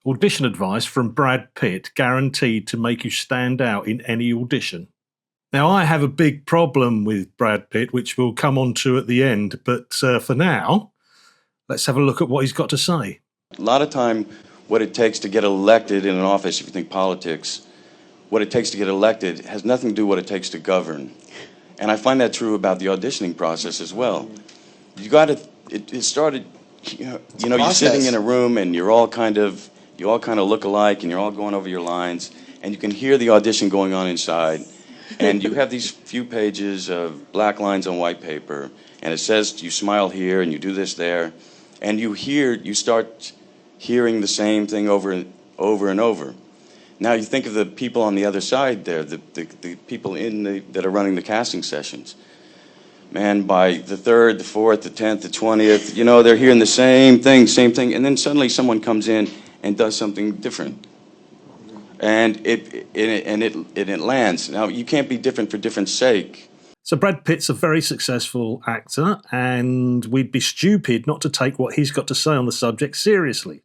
Audition advice from Brad Pitt, guaranteed to make you stand out in any audition. Now, I have a big problem with Brad Pitt, which we'll come on to at the end, but for now, let's have a look at what he's got to say. A lot of time, what it takes to get elected in an office, if you think politics, what it takes to get elected has nothing to do with what it takes to govern. And I find that true about the auditioning process as well. You got to, it started, you're sitting in a room and you all kind of look alike and you're all going over your lines and you can hear the audition going on inside. And you have these few pages of black lines on white paper and it says you smile here and you do this there. And you start hearing the same thing over and over. Now you think of the people on the other side there, the people that are running the casting sessions. Man, by the 3rd, the 4th, the 10th, the 20th, they're hearing the same thing, and then suddenly someone comes in and does something different. And it lands. Now, you can't be different for different sake. So Brad Pitt's a very successful actor, and we'd be stupid not to take what he's got to say on the subject seriously.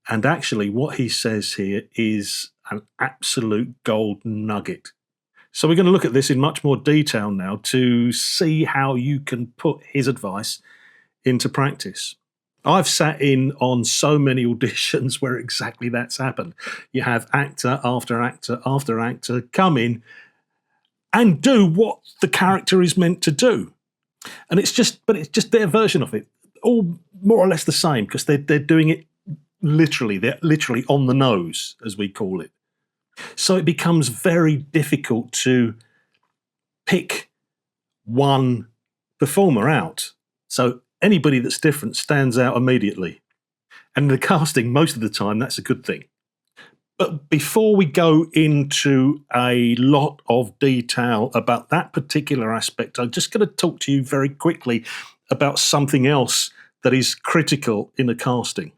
And actually, what he says here is an absolute gold nugget. So we're going to look at this in much more detail now to see how you can put his advice into practice. I've sat in on so many auditions where exactly that's happened. You have actor after actor after actor come in and do what the character is meant to do. And it's just their version of it, all more or less the same, because they're doing it literally. They're literally on the nose, as we call it. So it becomes very difficult to pick one performer out. So anybody that's different stands out immediately. And in the casting, most of the time, that's a good thing. But before we go into a lot of detail about that particular aspect, I'm just going to talk to you very quickly about something else that is critical in a casting.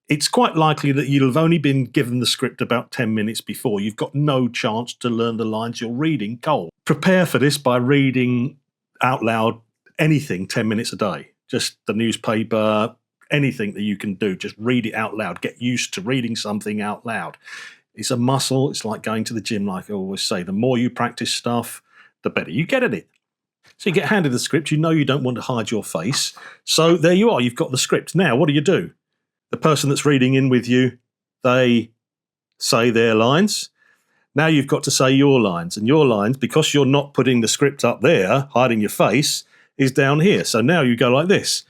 It's quite likely that you'll have only been given the script about 10 minutes before. You've got no chance to learn the lines you're reading cold. Prepare for this by reading out loud anything 10 minutes a day. Just the newspaper, anything that you can do. Just read it out loud. Get used to reading something out loud. It's a muscle. It's like going to the gym, like I always say. The more you practice stuff, the better you get at it. So you get handed the script. You know you don't want to hide your face. So there you are. You've got the script. Now, what do? The person that's reading in with you, they say their lines. Now you've got to say your lines. And your lines, because you're not putting the script up there, hiding your face, is down here. So now you go like this.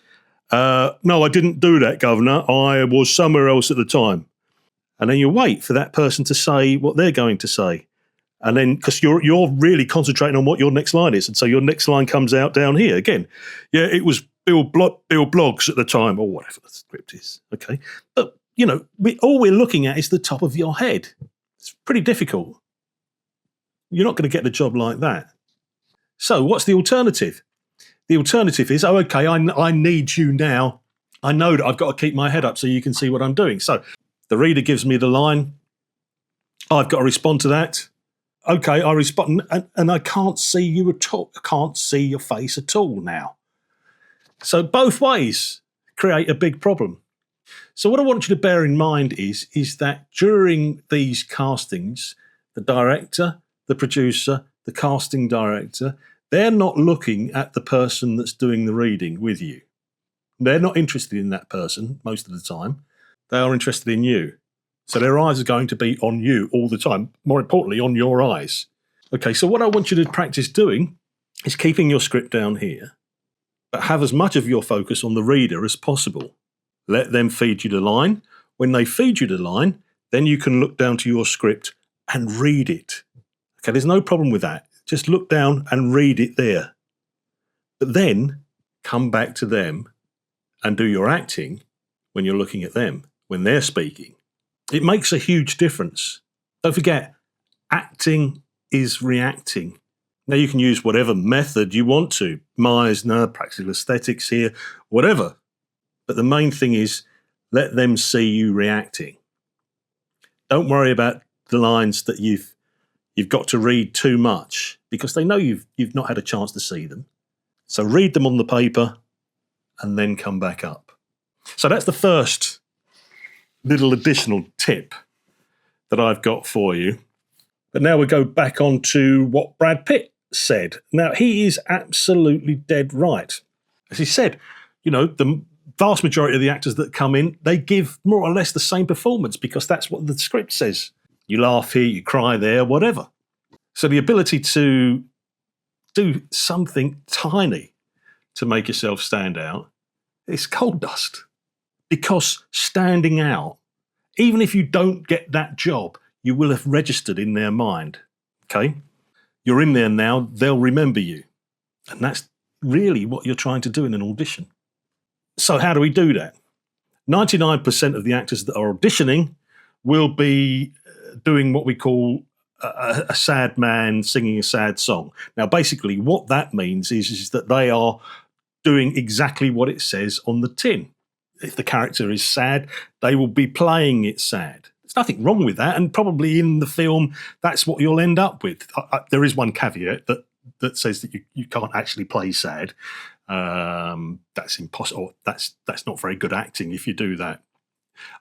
No, I didn't do that, Governor. I was somewhere else at the time. And then you wait for that person to say what they're going to say. And then, because you're really concentrating on what your next line is. And so your next line comes out down here. Again, yeah, it was Bill Bloggs at the time, or whatever the script is, okay? But, all we're looking at is the top of your head. It's pretty difficult. You're not going to get the job like that. So what's the alternative? The alternative is, okay, I need you now. I know that I've got to keep my head up so you can see what I'm doing. So the reader gives me the line. I've got to respond to that. Okay, I respond, and I can't see you at all. I can't see your face at all now. So both ways create a big problem. So what I want you to bear in mind is that during these castings, the director, the producer, the casting director, they're not looking at the person that's doing the reading with you. They're not interested in that person most of the time. They are interested in you. So their eyes are going to be on you all the time. More importantly, on your eyes. Okay, so what I want you to practice doing is keeping your script down here, but have as much of your focus on the reader as possible. Let them feed you the line. When they feed you the line, then you can look down to your script and read it. Okay, there's no problem with that. Just look down and read it there. But then come back to them and do your acting when you're looking at them, when they're speaking. It makes a huge difference. Don't forget, acting is reacting. Now you can use whatever method you want to, Meisner, practical aesthetics here, whatever. But the main thing is, let them see you reacting. Don't worry about the lines that you've got to read too much, because they know you've not had a chance to see them. So read them on the paper and then come back up. So that's the first little additional tip that I've got for you. But now we go back on to what Brad Pitt said. Now, he is absolutely dead right. As he said, the vast majority of the actors that come in, they give more or less the same performance because that's what the script says. You laugh here, you cry there, whatever. So the ability to do something tiny to make yourself stand out is gold dust. Because standing out, even if you don't get that job, you will have registered in their mind. Okay? You're in there now, they'll remember you. And that's really what you're trying to do in an audition. So how do we do that? 99% of the actors that are auditioning will be doing what we call a sad man singing a sad song. Now, basically, what that means is that they are doing exactly what it says on the tin. If the character is sad, they will be playing it sad. There's nothing wrong with that, and probably in the film, that's what you'll end up with. There is one caveat that says that you can't actually play sad. That's impossible. That's not very good acting if you do that.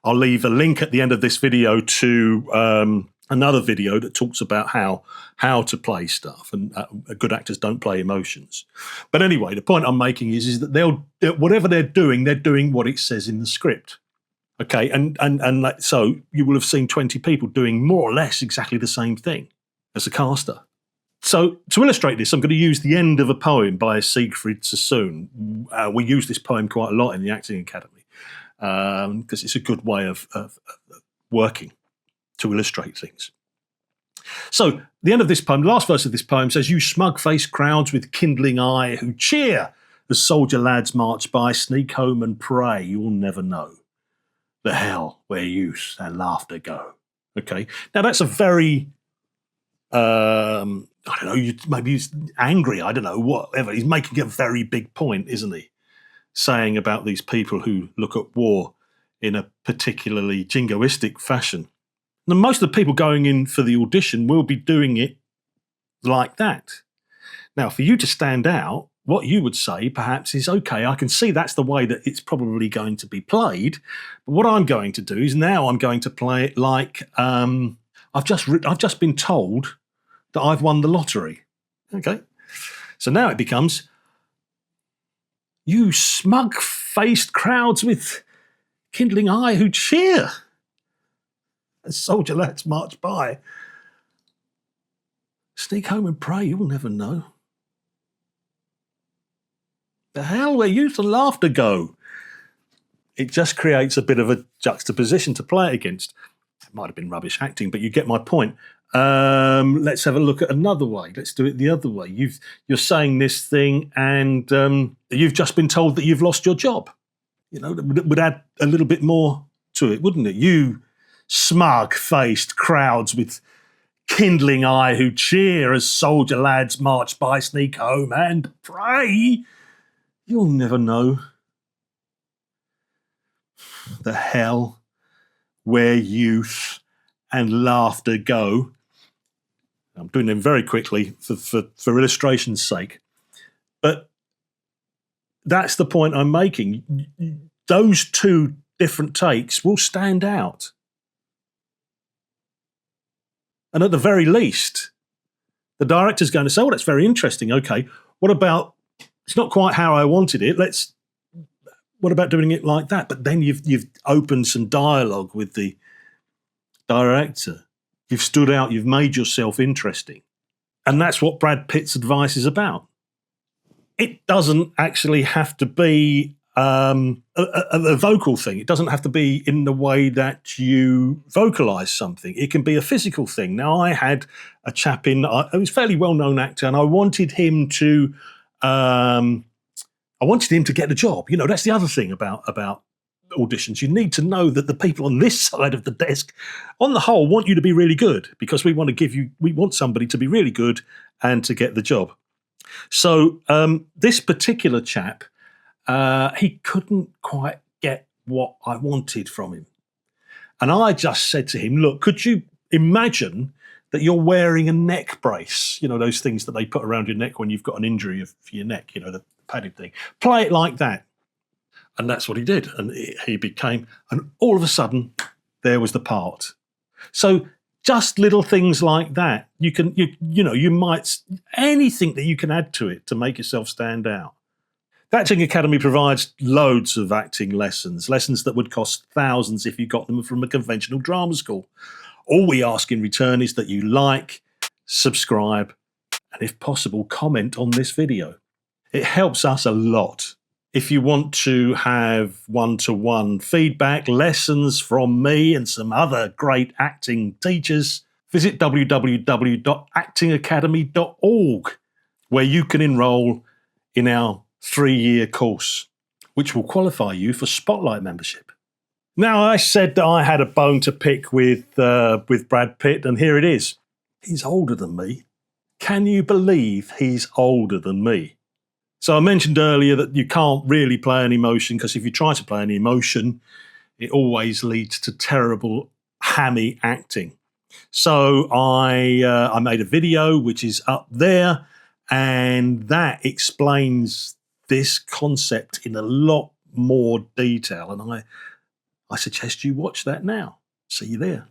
I'll leave a link at the end of this video to another video that talks about how to play stuff, and good actors don't play emotions. But anyway, the point I'm making is that whatever they're doing what it says in the script. Okay, and so you will have seen 20 people doing more or less exactly the same thing as a caster. So to illustrate this, I'm going to use the end of a poem by Siegfried Sassoon. We use this poem quite a lot in the Acting Academy because it's a good way of working to illustrate things. So the end of this poem, the last verse of this poem says, "You smug-faced crowds with kindling eye who cheer as soldier lads march by, sneak home and pray, you'll never know the hell where youth and laughter go." Okay, now that's a very, I don't know, maybe he's angry, I don't know, whatever. He's making a very big point, isn't he? Saying about these people who look at war in a particularly jingoistic fashion. Now, most of the people going in for the audition will be doing it like that. Now, for you to stand out, what you would say perhaps is, okay, I can see that's the way that it's probably going to be played. But what I'm going to do is now I'm going to play it like I've just been told that I've won the lottery. Okay. So now it becomes, you smug-faced crowds with kindling eye who cheer as soldier lads march by. Sneak home and pray, you'll never know the hell where youth and laughter go. It just creates a bit of a juxtaposition to play it against. It might have been rubbish acting, but you get my point. Let's have a look at another way. Let's do it the other way. You're saying this thing and you've just been told that you've lost your job. That would add a little bit more to it, wouldn't it? You smug-faced crowds with kindling eye who cheer as soldier lads march by, sneak home and pray, you'll never know the hell where youth and laughter go. I'm doing them very quickly for illustration's sake. But that's the point I'm making. Those two different takes will stand out. And at the very least, the director's going to say, oh, that's very interesting. Okay, what about, it's not quite how I wanted it. What about doing it like that? But then you've opened some dialogue with the director. You've stood out, you've made yourself interesting. And that's what Brad Pitt's advice is about. It doesn't actually have to be a vocal thing. It doesn't have to be in the way that you vocalize something. It can be a physical thing. Now, I had a chap he was a fairly well-known actor, and I wanted him to get the job. That's the other thing about auditions. You need to know that the people on this side of the desk, on the whole, want you to be really good, because we want somebody to be really good and to get the job. So this particular chap, he couldn't quite get what I wanted from him. And I just said to him, look, could you imagine that you're wearing a neck brace, those things that they put around your neck when you've got an injury for your neck, the padded thing. Play it like that. And that's what he did. And he became, and all of a sudden, there was the part. So just little things like that. You might, anything that you can add to it to make yourself stand out. The Acting Academy provides loads of acting lessons that would cost thousands if you got them from a conventional drama school. All we ask in return is that you like, subscribe, and if possible, comment on this video. It helps us a lot. If you want to have one-to-one feedback, lessons from me and some other great acting teachers, visit www.actingacademy.org, where you can enroll in our 3-year course, which will qualify you for Spotlight membership. Now, I said that I had a bone to pick with Brad Pitt, and here it is. He's older than me. Can you believe he's older than me? So I mentioned earlier that you can't really play an emotion, because if you try to play an emotion, it always leads to terrible, hammy acting. So I made a video, which is up there, and that explains this concept in a lot more detail. And I suggest you watch that now. See you there.